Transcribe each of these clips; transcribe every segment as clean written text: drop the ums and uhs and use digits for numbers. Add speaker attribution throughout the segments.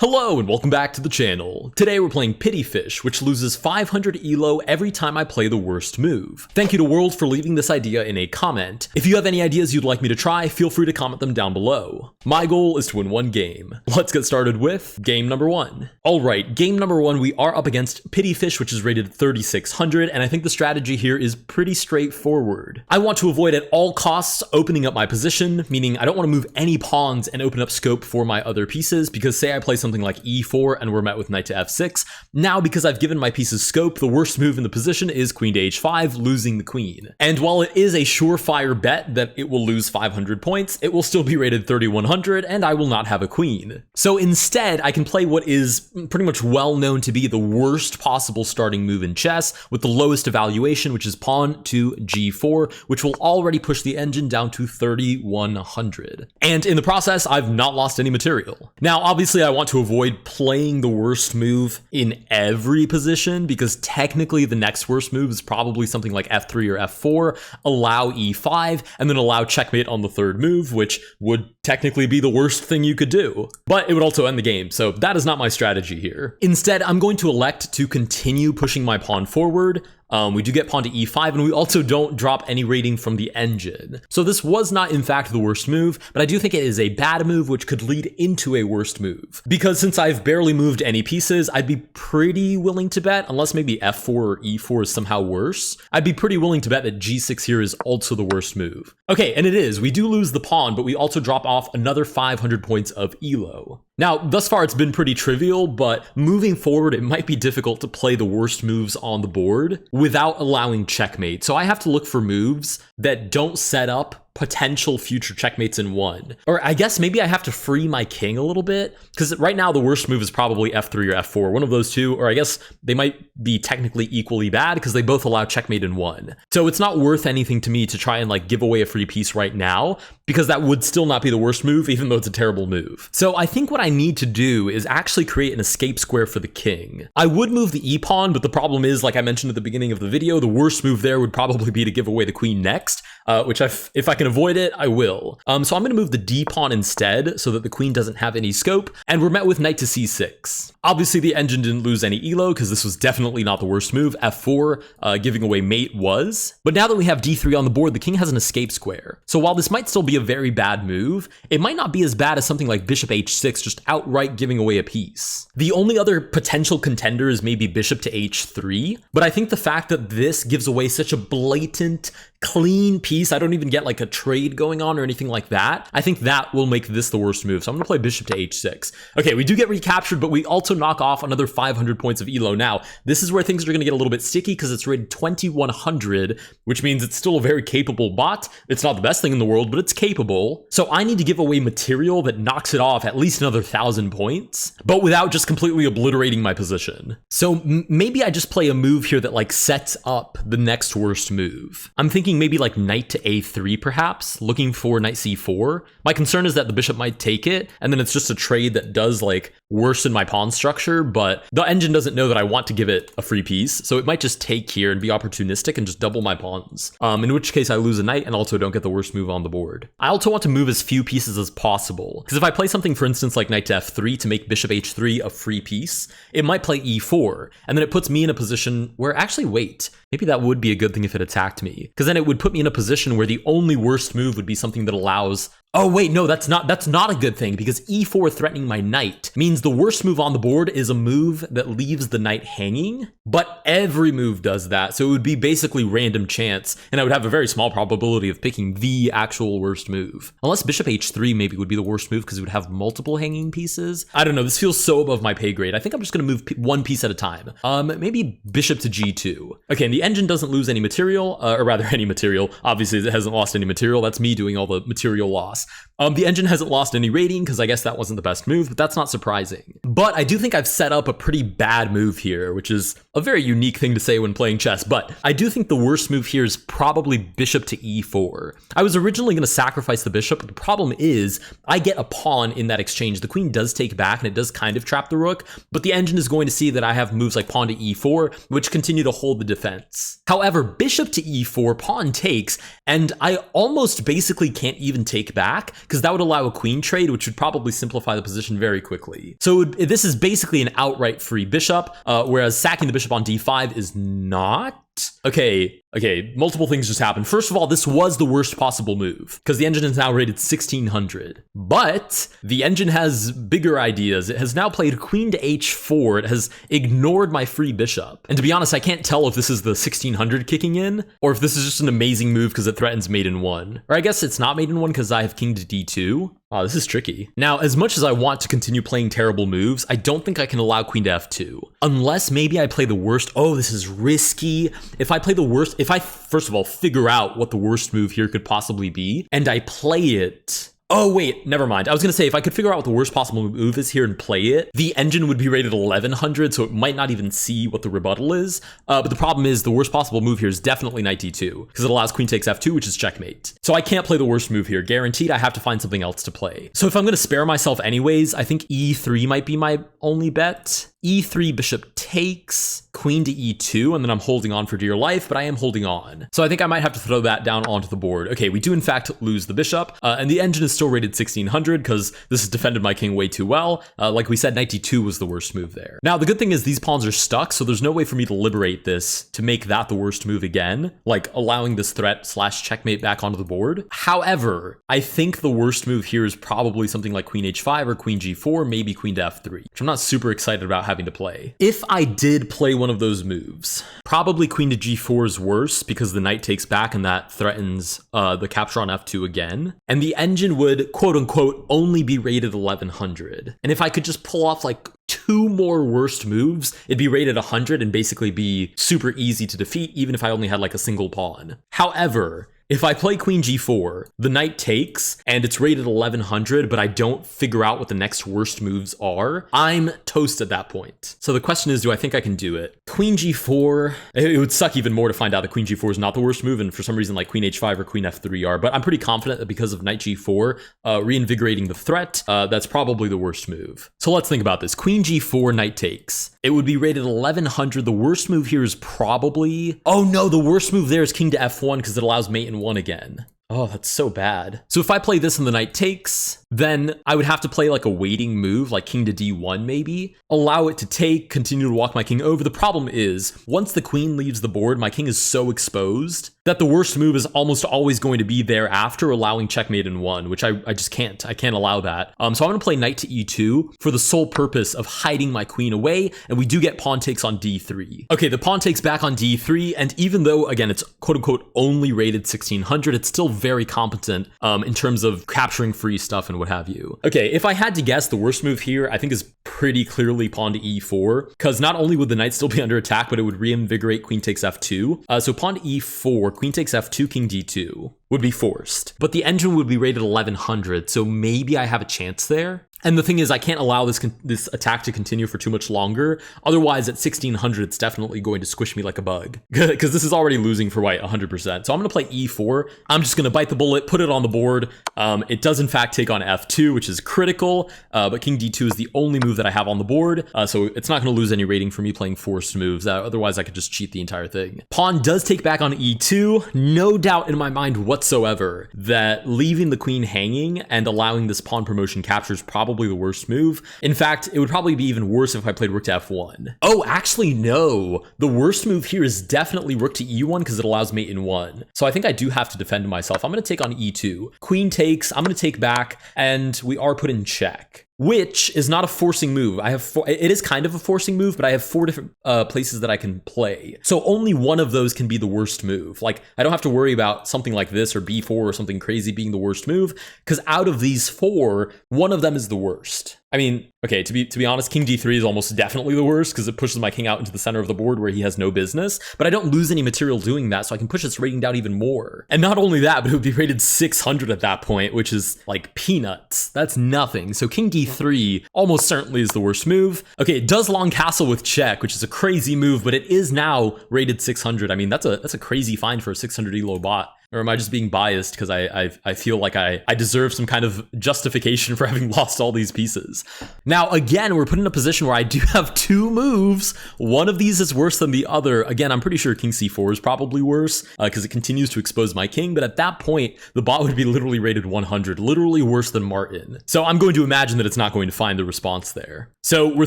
Speaker 1: Hello and welcome back to the channel. Today we're playing Pityfish, which loses 500 ELO every time I play the worst move. Thank you to World for leaving this idea in a comment. If you have any ideas you'd like me to try, feel free to comment them down below. My goal is to win one game. Let's get started with game number 1. Alright, game number 1 we are up against Pityfish, which is rated 3600, and I think the strategy here is pretty straightforward. I want to avoid at all costs opening up my position, meaning I don't want to move any pawns and open up scope for my other pieces, because say I play something like e4 and we're met with knight to f6. Now, because I've given my pieces scope, the worst move in the position is queen to h5, losing the queen. And while it is a surefire bet that it will lose 500 points, it will still be rated 3100 and I will not have a queen. So instead, I can play what is pretty much well known to be the worst possible starting move in chess with the lowest evaluation, which is pawn to g4, which will already push the engine down to 3100. And in the process, I've not lost any material. Now, obviously, I want to avoid playing the worst move in every position, because technically the next worst move is probably something like f3 or f4, allow e5, and then allow checkmate on the third move, which would technically be the worst thing you could do. But it would also end the game, so that is not my strategy here. Instead, I'm going to elect to continue pushing my pawn forward. We do get pawn to e5, and we also don't drop any rating from the engine. So this was not in fact the worst move, but I do think it is a bad move which could lead into a worst move. Because since I've barely moved any pieces, I'd be pretty willing to bet, unless maybe f4 or e4 is somehow worse, I'd be pretty willing to bet that g6 here is also the worst move. Okay, and it is. We do lose the pawn, but we also drop off another 500 points of ELO. Now, thus far it's been pretty trivial, but moving forward it might be difficult to play the worst moves on the board without allowing checkmate. So I have to look for moves that don't set up potential future checkmates in one. Or I guess maybe I have to free my king a little bit, because right now the worst move is probably f3 or f4, one of those two, or I guess they might be technically equally bad because they both allow checkmate in one. So it's not worth anything to me to try and like give away a free piece right now, because that would still not be the worst move, even though it's a terrible move. So I think what I need to do is actually create an escape square for the king. I would move the e-pawn, but the problem is, like I mentioned at the beginning of the video, the worst move there would probably be to give away the queen next, which if I can avoid it, I will. So I'm going to move the d-pawn instead so that the queen doesn't have any scope, and we're met with knight to c6. Obviously, the engine didn't lose any ELO because this was definitely not the worst move. f4, giving away mate was. But now that we have d3 on the board, the king has an escape square. So while this might still be a very bad move, it might not be as bad as something like bishop h6, just outright giving away a piece. The only other potential contender is maybe bishop to h3, but I think the fact that this gives away such a blatant, clean piece, I don't even get like a trade going on or anything like that, I think that will make this the worst move. So I'm going to play bishop to h6. Okay, we do get recaptured, but we also knock off another 500 points of ELO. Now, this is where things are going to get a little bit sticky because it's rated 2100, which means it's still a very capable bot. It's not the best thing in the world, but it's capable. So I need to give away material that knocks it off at least another 1000 points, but without just completely obliterating my position. So maybe I just play a move here that like sets up the next worst move. I'm thinking maybe like knight to a3 perhaps, looking for knight c4. My concern is that the bishop might take it, and then it's just a trade that does like worsen my pawn structure, but the engine doesn't know that I want to give it a free piece, so it might just take here and be opportunistic and just double my pawns. In which case I lose a knight and also don't get the worst move on the board. I also want to move as few pieces as possible, because if I play something, for instance, like knight to f3 to make bishop h3 a free piece, it might play e4, and then it puts me in a position where, actually wait, maybe that would be a good thing if it attacked me, because then it would put me in a position where the only worst move would be something that allows, oh wait, no, that's not a good thing, because e4 threatening my knight means the worst move on the board is a move that leaves the knight hanging, but every move does that, so it would be basically random chance, and I would have a very small probability of picking the actual worst move. Unless bishop h3 maybe would be the worst move because it would have multiple hanging pieces. I don't know, this feels so above my pay grade. I think I'm just going to move one piece at a time. Maybe bishop to g2. Okay, and the engine doesn't lose any material, or rather any material. Obviously, it hasn't lost any material. That's me doing all the material loss. The engine hasn't lost any rating because I guess that wasn't the best move, but that's not surprising. But I do think I've set up a pretty bad move here, which is a very unique thing to say when playing chess, but I do think the worst move here is probably bishop to e4. I was originally going to sacrifice the bishop, but the problem is I get a pawn in that exchange. The queen does take back and it does kind of trap the rook, but the engine is going to see that I have moves like pawn to e4, which continue to hold the defense. However, bishop to e4, pawn takes, and I almost basically can't even take back, because that would allow a queen trade, which would probably simplify the position very quickly. So this is basically an outright free bishop, whereas sacking the bishop on d5 is not. Okay, multiple things just happened. First of all, this was the worst possible move because the engine is now rated 1600. But the engine has bigger ideas. It has now played queen to h4. It has ignored my free bishop. And to be honest, I can't tell if this is the 1600 kicking in or if this is just an amazing move because it threatens mate in 1. Or I guess it's not mate in 1 because I have king to d2. Oh, this is tricky. Now, as much as I want to continue playing terrible moves, I don't think I can allow queen to f2. Unless maybe I play the worst. Oh, this is risky. If I play the worst, if I first of all figure out what the worst move here could possibly be, and I play it. Oh, wait, never mind. I was going to say, if I could figure out what the worst possible move is here and play it, the engine would be rated 1100, so it might not even see what the rebuttal is. But the problem is the worst possible move here is definitely knight d2, because it allows queen takes f2, which is checkmate. So I can't play the worst move here. Guaranteed, I have to find something else to play. So if I'm going to spare myself anyways, I think e3 might be my only bet. e3 bishop takes, queen to e2, and then I'm holding on for dear life, but I am holding on. So I think I might have to throw that down onto the board. Okay, we do in fact lose the bishop, and the engine is still rated 1600 because this has defended my king way too well. Like we said, knight d2 was the worst move there. Now, the good thing is these pawns are stuck, so there's no way for me to liberate this to make that the worst move again, like allowing this threat / checkmate back onto the board. However, I think the worst move here is probably something like queen h5 or queen g4, maybe queen to f3, which I'm not super excited about having to play. If I did play one of those moves, probably queen to g4 is worse because the knight takes back and that threatens the capture on f2 again. And the engine would, quote unquote, only be rated 1100. And if I could just pull off like 2 more worst moves, it'd be rated 100 and basically be super easy to defeat, even if I only had like a single pawn. However, if I play queen g4, the knight takes, and it's rated 1100, but I don't figure out what the next worst moves are, I'm toast at that point. So the question is, do I think I can do it? Queen g4, it would suck even more to find out that queen g4 is not the worst move, and for some reason like queen h5 or queen f3 are, but I'm pretty confident that because of knight g4, reinvigorating the threat, that's probably the worst move. So let's think about this. Queen g4, knight takes. It would be rated 1100. The worst move here is probably... Oh no, the worst move there is king to f1 because it allows mate in 1 again. Oh, that's so bad. So if I play this and the knight takes, then I would have to play like a waiting move, like king to d1 maybe, allow it to take, continue to walk my king over. The problem is, once the queen leaves the board, my king is so exposed that the worst move is almost always going to be thereafter, allowing checkmate in 1, which I just can't. I can't allow that. So I'm going to play knight to e2 for the sole purpose of hiding my queen away, and we do get pawn takes on d3. Okay, the pawn takes back on d3, and even though, again, it's quote-unquote only rated 1600, it's still very competent in terms of capturing free stuff and what have you. Okay, if I had to guess, the worst move here, I think is pretty clearly pawn to e4, because not only would the knight still be under attack, but it would reinvigorate queen takes f2. So pawn to e4, queen takes f2, king d2 would be forced, but the engine would be rated 1100, so maybe I have a chance there. And the thing is, I can't allow this attack to continue for too much longer. Otherwise, at 1600, it's definitely going to squish me like a bug. Because this is already losing for white 100%. So I'm going to play e4. I'm just going to bite the bullet, put it on the board. It does, in fact, take on f2, which is critical. But king d2 is the only move that I have on the board. So it's not going to lose any rating for me playing forced moves. Otherwise, I could just cheat the entire thing. Pawn does take back on e2. No doubt in my mind whatsoever that leaving the queen hanging and allowing this pawn promotion capture is probably the worst move. In fact, it would probably be even worse if I played rook to f1. Oh, actually, no. The worst move here is definitely rook to e1 because it allows mate in 1. So I think I do have to defend myself. I'm going to take on e2. Queen takes, I'm going to take back, and we are put in check, which is not a forcing move. It is kind of a forcing move, but I have 4 different places that I can play. So only one of those can be the worst move. Like, I don't have to worry about something like this or b4 or something crazy being the worst move, because out of these 4, one of them is the worst. I mean, okay, to be honest, king d3 is almost definitely the worst because it pushes my king out into the center of the board where he has no business, but I don't lose any material doing that, so I can push its rating down even more. And not only that, but it would be rated 600 at that point, which is like peanuts. That's nothing. So king d3 almost certainly is the worst move. Okay, it does long castle with check, which is a crazy move, but it is now rated 600. I mean, that's a crazy find for a 600 ELO bot. Or am I just being biased because I feel like I deserve some kind of justification for having lost all these pieces? Now, again, we're put in a position where I do have 2 moves. One of these is worse than the other. Again, I'm pretty sure king c4 is probably worse because it continues to expose my king. But at that point, the bot would be literally rated 100, literally worse than Martin. So I'm going to imagine that it's not going to find the response there. So we're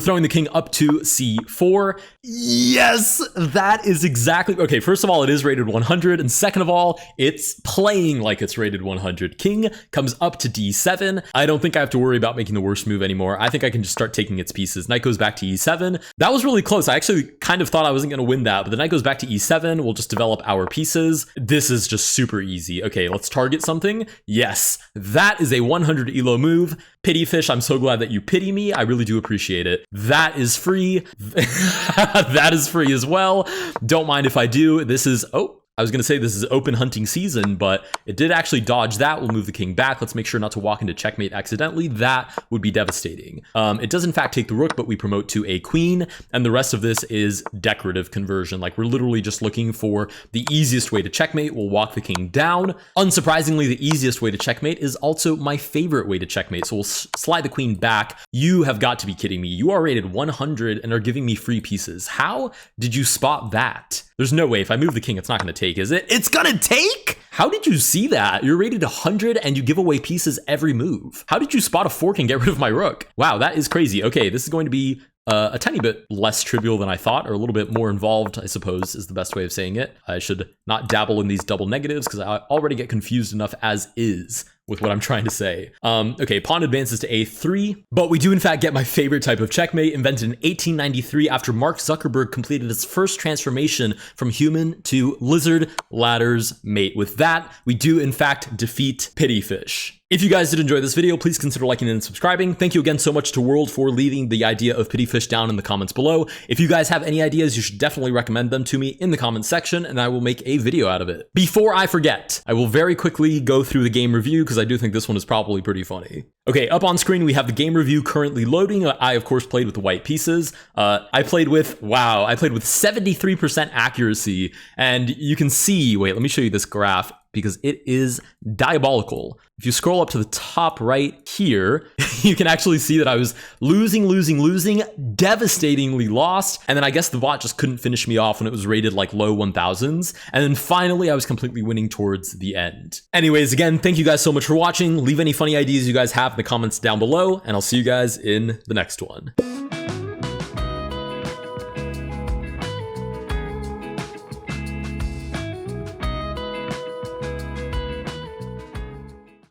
Speaker 1: throwing the king up to c4. Yes, that is exactly... Okay, first of all, it is rated 100. And second of all, it's playing like it's rated 100. King comes up to d7. I don't think I have to worry about making the worst move anymore. I think I can just start taking its pieces. Knight goes back to e7. That was really close. I actually kind of thought I wasn't going to win that, but the knight goes back to e7. We'll just develop our pieces. This is just super easy. Okay, let's target something. Yes, that is a 100 ELO move. Pityfish, I'm so glad that you pity me. I really do appreciate it. That is free. That is free as well. Don't mind if I do. This is... Oh, I was going to say this is open hunting season, but it did actually dodge that. We'll move the king back. Let's make sure not to walk into checkmate accidentally. That would be devastating. It does in fact take the rook, but we promote to a queen. And the rest of this is decorative conversion. Like we're literally just looking for the easiest way to checkmate. We'll walk the king down. Unsurprisingly, the easiest way to checkmate is also my favorite way to checkmate. So we'll slide the queen back. You have got to be kidding me. You are rated 100 and are giving me free pieces. How did you spot that? There's no way. If I move the king, it's not going to take, is it? It's going to take? How did you see that? You're rated 100 and you give away pieces every move. How did you spot a fork and get rid of my rook? Wow, that is crazy. Okay, this is going to be a tiny bit less trivial than I thought, or a little bit more involved, I suppose, is the best way of saying it. I should not dabble in these double negatives because I already get confused enough as is with what I'm trying to say. Okay, pawn advances to a3, but we do in fact get my favorite type of checkmate, invented in 1893 after Mark Zuckerberg completed his first transformation from human to lizard ladder's mate. With that, we do in fact defeat Pityfish. If you guys did enjoy this video, please consider liking and subscribing. Thank you again so much to World for leaving the idea of Pityfish down in the comments below. If you guys have any ideas, you should definitely recommend them to me in the comments section, and I will make a video out of it. Before I forget, I will very quickly go through the game review because I do think this one is probably pretty funny. Okay, up on screen, we have the game review currently loading. I, of course, played with the white pieces. I played with 73% accuracy, and you can see, wait, let me show you this graph because it is diabolical. If you scroll up to the top right here, you can actually see that I was losing, devastatingly lost. And then I guess the bot just couldn't finish me off when it was rated like low 1000s. And then finally, I was completely winning towards the end. Anyways, again, thank you guys so much for watching. Leave any funny ideas you guys have in the comments down below, and I'll see you guys in the next one.